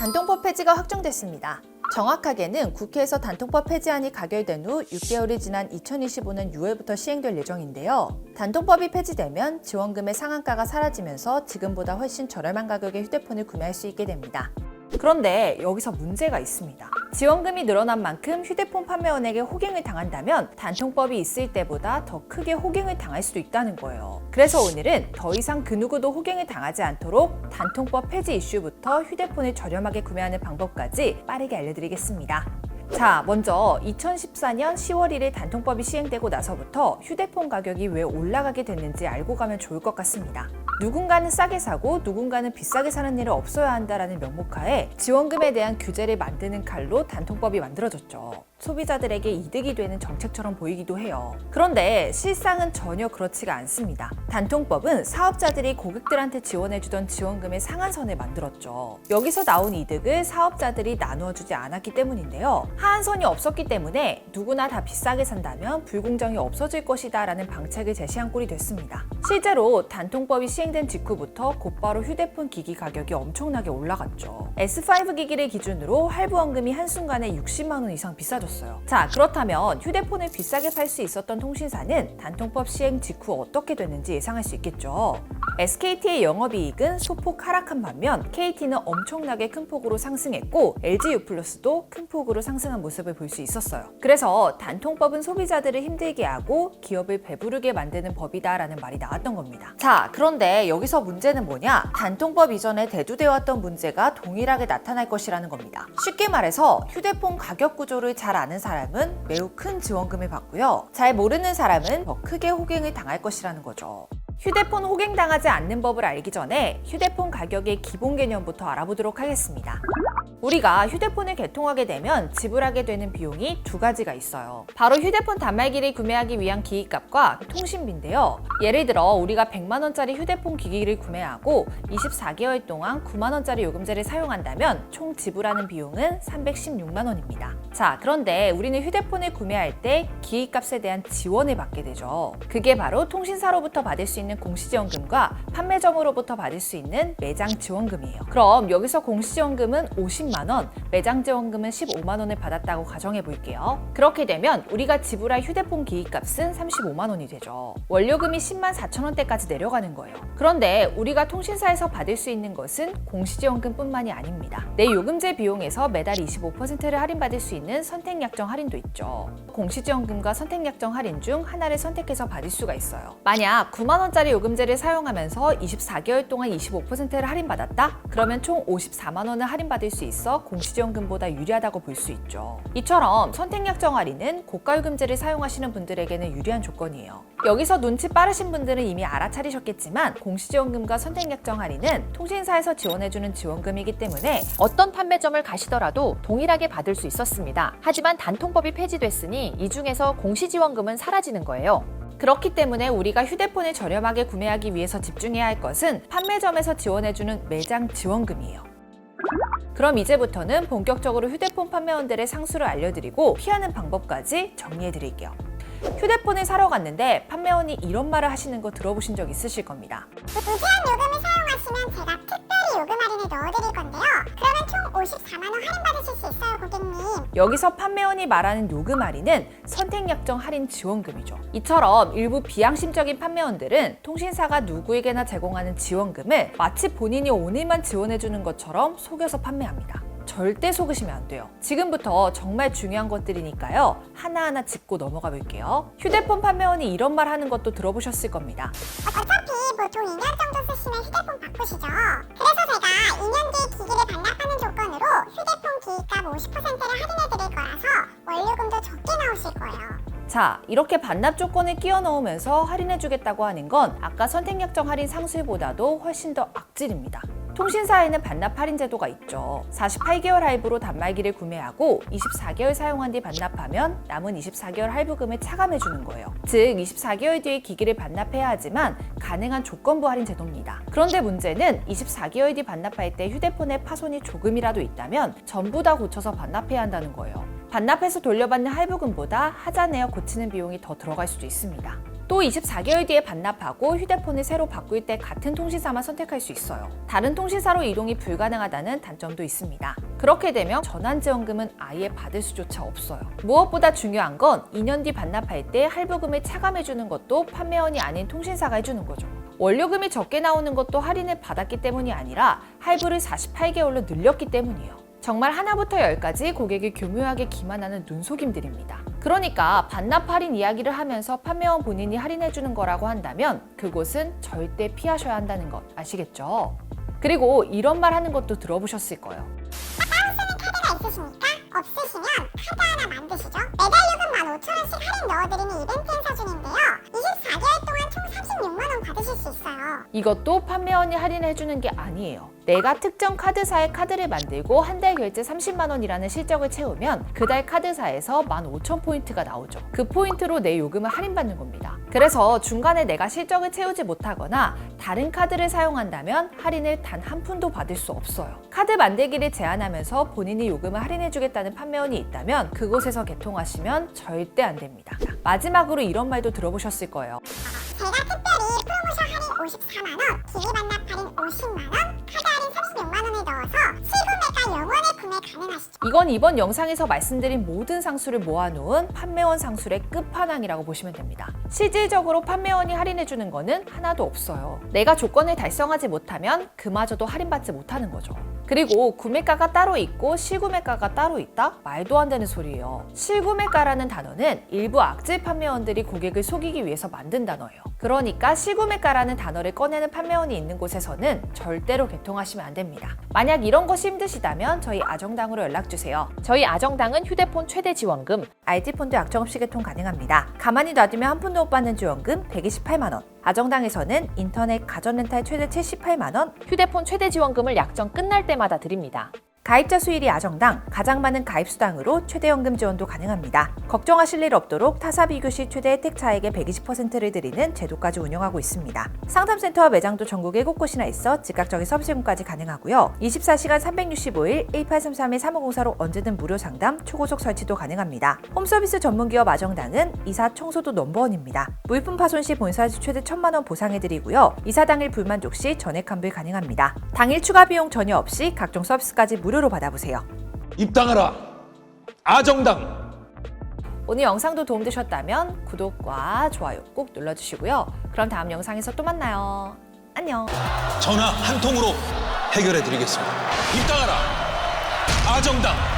단통법 폐지가 확정됐습니다. 정확하게는 국회에서 단통법 폐지안이 가결된 후 6개월이 지난 2025년 6월부터 시행될 예정인데요. 단통법이 폐지되면 지원금의 상한가가 사라지면서 지금보다 훨씬 저렴한 가격의 휴대폰을 구매할 수 있게 됩니다. 그런데 여기서 문제가 있습니다. 지원금이 늘어난 만큼 휴대폰 판매원에게 호갱을 당한다면 단통법이 있을 때보다 더 크게 호갱을 당할 수도 있다는 거예요. 그래서 오늘은 더 이상 그 누구도 호갱을 당하지 않도록 단통법 폐지 이슈부터 휴대폰을 저렴하게 구매하는 방법까지 빠르게 알려드리겠습니다. 자, 먼저 2014년 10월 1일 단통법이 시행되고 나서부터 휴대폰 가격이 왜 올라가게 됐는지 알고 가면 좋을 것 같습니다. 누군가는 싸게 사고 누군가는 비싸게 사는 일은 없어야 한다라는 명목하에 지원금에 대한 규제를 만드는 칼로 단통법이 만들어졌죠. 소비자들에게 이득이 되는 정책처럼 보이기도 해요. 그런데 실상은 전혀 그렇지가 않습니다. 단통법은 사업자들이 고객들한테 지원해주던 지원금의 상한선을 만들었죠. 여기서 나온 이득을 사업자들이 나누어주지 않았기 때문인데요. 하한선이 없었기 때문에 누구나 다 비싸게 산다면 불공정이 없어질 것이다 라는 방책을 제시한 꼴이 됐습니다. 실제로 단통법이 시행된 직후부터 곧바로 휴대폰 기기 가격이 엄청나게 올라갔죠. S5 기기를 기준으로 할부원금이 한순간에 60만 원 이상 비싸졌어요. 자, 그렇다면 휴대폰을 비싸게 팔 수 있었던 통신사는 단통법 시행 직후 어떻게 됐는지 예상할 수 있겠죠. SKT의 영업이익은 소폭 하락한 반면 KT는 엄청나게 큰 폭으로 상승했고 LG유플러스도 큰 폭으로 상승한 모습을 볼 수 있었어요. 그래서 단통법은 소비자들을 힘들게 하고 기업을 배부르게 만드는 법이다라는 말이 나왔던 겁니다. 자, 그런데 여기서 문제는 뭐냐? 단통법 이전에 대두되어 왔던 문제가 동일하게 나타날 것이라는 겁니다. 쉽게 말해서 휴대폰 가격 구조를 잘 아는 사람은 매우 큰 지원금을 받고요. 잘 모르는 사람은 더 크게 호갱을 당할 것이라는 거죠. 휴대폰 호갱당하지 않는 법을 알기 전에 휴대폰 가격의 기본 개념부터 알아보도록 하겠습니다. 우리가 휴대폰을 개통하게 되면 지불하게 되는 비용이 두 가지가 있어요. 바로 휴대폰 단말기를 구매하기 위한 기기값과 통신비인데요. 예를 들어 우리가 100만 원짜리 휴대폰 기기를 구매하고 24개월 동안 9만 원짜리 요금제를 사용한다면 총 지불하는 비용은 316만 원입니다. 자, 그런데 우리는 휴대폰을 구매할 때 기기값에 대한 지원을 받게 되죠. 그게 바로 통신사로부터 받을 수 있는 공시지원금과 판매점으로부터 받을 수 있는 매장 지원금이에요. 그럼 여기서 공시지원금은 50만 원, 매장 지원금은 15만 원을 받았다고 가정해 볼게요. 그렇게 되면 우리가 지불할 휴대폰 기기값은 35만 원이 되죠. 원료금이 10만 4천 원대까지 내려가는 거예요. 그런데 우리가 통신사에서 받을 수 있는 것은 공시지원금뿐만이 아닙니다. 내 요금제 비용에서 매달 25%를 할인받을 수 있는 선택약정 할인도 있죠. 공시지원금과 선택약정 할인 중 하나를 선택해서 받을 수가 있어요. 만약 9만 원짜리 요금제를 사용하면서 24개월 동안 25%를 할인받았다? 그러면 총 54만 원을 할인받을 수 있어 공시지원금보다 유리하다고 볼 수 있죠. 이처럼 선택약정 할인은 고가요금제를 사용하시는 분들에게는 유리한 조건이에요. 여기서 눈치 빠르신 분들은 이미 알아차리셨겠지만 공시지원금과 선택약정 할인은 통신사에서 지원해주는 지원금이기 때문에 어떤 판매점을 가시더라도 동일하게 받을 수 있었습니다. 하지만 단통법이 폐지됐으니 이 중에서 공시지원금은 사라지는 거예요. 그렇기 때문에 우리가 휴대폰을 저렴하게 구매하기 위해서 집중해야 할 것은 판매점에서 지원해주는 매장 지원금이에요. 그럼 이제부터는 본격적으로 휴대폰 판매원들의 상수를 알려드리고 피하는 방법까지 정리해드릴게요. 휴대폰을 사러 갔는데 판매원이 이런 말을 하시는 거 들어보신 적 있으실 겁니다. 무제한 요금을 사용하시면 제가 특별히 요금 할인을 넣어드릴 건데요. 그러면 총 54만 원 할인받으실 수 있어요, 고객님. 여기서 판매원이 말하는 요금 할인은 선택약정 할인 지원금이죠. 이처럼 일부 비양심적인 판매원들은 통신사가 누구에게나 제공하는 지원금을 마치 본인이 오늘만 지원해주는 것처럼 속여서 판매합니다. 절대 속으시면 안 돼요. 지금부터 정말 중요한 것들이니까요. 하나하나 짚고 넘어가 볼게요. 휴대폰 판매원이 이런 말 하는 것도 들어보셨을 겁니다. 어차피 보통 2년 정도 쓰시면 휴대폰 바꾸시죠. 그래서 제가 2년 뒤 기기를 반납하는 조건으로 휴대폰 기기값 50%를 할인해드릴 거라서 원료금도 적게 나오실 거예요. 자, 이렇게 반납 조건을 끼워 넣으면서 할인해주겠다고 하는 건 아까 선택약정 할인 상수보다도 훨씬 더 악질입니다. 통신사에는 반납 할인 제도가 있죠. 48개월 할부로 단말기를 구매하고 24개월 사용한 뒤 반납하면 남은 24개월 할부금을 차감해주는 거예요. 즉 24개월 뒤에 기기를 반납해야 하지만 가능한 조건부 할인 제도입니다. 그런데 문제는 24개월 뒤 반납할 때 휴대폰에 파손이 조금이라도 있다면 전부 다 고쳐서 반납해야 한다는 거예요. 반납해서 돌려받는 할부금보다 하자내어 고치는 비용이 더 들어갈 수도 있습니다. 또 24개월 뒤에 반납하고 휴대폰을 새로 바꿀 때 같은 통신사만 선택할 수 있어요. 다른 통신사로 이동이 불가능하다는 단점도 있습니다. 그렇게 되면 전환지원금은 아예 받을 수조차 없어요. 무엇보다 중요한 건 2년 뒤 반납할 때 할부금을 차감해주는 것도 판매원이 아닌 통신사가 해주는 거죠. 원료금이 적게 나오는 것도 할인을 받았기 때문이 아니라 할부를 48개월로 늘렸기 때문이에요. 정말 하나부터 열까지 고객을 교묘하게 기만하는 눈속임들입니다. 그러니까 반납 할인 이야기를 하면서 판매원 본인이 할인해주는 거라고 한다면 그곳은 절대 피하셔야 한다는 것 아시겠죠? 그리고 이런 말 하는 것도 들어보셨을 거예요. 카드가 있으십니까? 없으시면 카드 하나 만드시죠. 매달 요금 15,000원씩 할인 넣어드리는 이벤트 행사 중인데요. 24개월 동안 총 36만 원 받으실 수 있어요. 이것도 판매원이 할인해주는 게 아니에요. 내가 특정 카드사에 카드를 만들고 한 달 결제 30만 원이라는 실적을 채우면 그달 카드사에서 15,000포인트가 나오죠. 그 포인트로 내 요금을 할인받는 겁니다. 그래서 중간에 내가 실적을 채우지 못하거나 다른 카드를 사용한다면 할인을 단 한 푼도 받을 수 없어요. 카드 만들기를 제안하면서 본인이 요금을 할인해주겠다는 판매원이 있다면 그곳에서 개통하시면 절대 안 됩니다. 마지막으로 이런 말도 들어보셨을 거예요. 제가 특별히 프로모션 할인 54만 원, 기기 반납 할인 50만 원, 카드 할인 36만 원을 넣어서 실구매가 영원의 구매 가능하시죠. 이건 이번 영상에서 말씀드린 모든 상수를 모아놓은 판매원 상술의 끝판왕이라고 보시면 됩니다. 실질적으로 판매원이 할인해주는 거는 하나도 없어요. 내가 조건을 달성하지 못하면 그마저도 할인받지 못하는 거죠. 그리고 구매가가 따로 있고 실구매가가 따로 있다? 말도 안 되는 소리예요. 실구매가라는 단어는 일부 악질 판매원들이 고객을 속이기 위해서 만든 단어예요. 그러니까 실구매가라는 단어를 꺼내는 판매원이 있는 곳에서는 절대로 개통하시면 안 됩니다. 만약 이런 것이 힘드시다면 저희 아정당으로 연락주세요. 저희 아정당은 휴대폰 최대 지원금, RT폰도 약정 없이 개통 가능합니다. 가만히 놔두면 한 푼도 못 받는 지원금 128만 원. 아정당에서는 인터넷 가전 렌탈 최대 78만 원, 휴대폰 최대 지원금을 약정 끝날 때마다 드립니다. 가입자 수 1위 아정당, 가장 많은 가입 수당으로 최대 연금 지원도 가능합니다. 걱정하실 일 없도록 타사 비교 시 최대 혜택 차액의 120%를 드리는 제도까지 운영하고 있습니다. 상담센터와 매장도 전국 7곳이나 있어 즉각적인 서비스 제공까지 가능하고요. 24시간 365일 1833-3504로 언제든 무료 상담, 초고속 설치도 가능합니다. 홈서비스 전문기업 아정당은 이사 청소도 넘버원입니다. 물품 파손 시 본사에서 최대 1,000만 원 보상해드리고요. 이사 당일 불만족 시 전액 환불 가능합니다. 당일 추가 비용 전혀 없이 각종 서비스까지 무료로 받아보세요. 입당하라 아정당. 오늘 영상도 도움되셨다면 구독과 좋아요 꼭 눌러주시고요. 그럼 다음 영상에서 또 만나요. 안녕. 전화 한 통으로 해결해 드리겠습니다. 입당하라 아정당.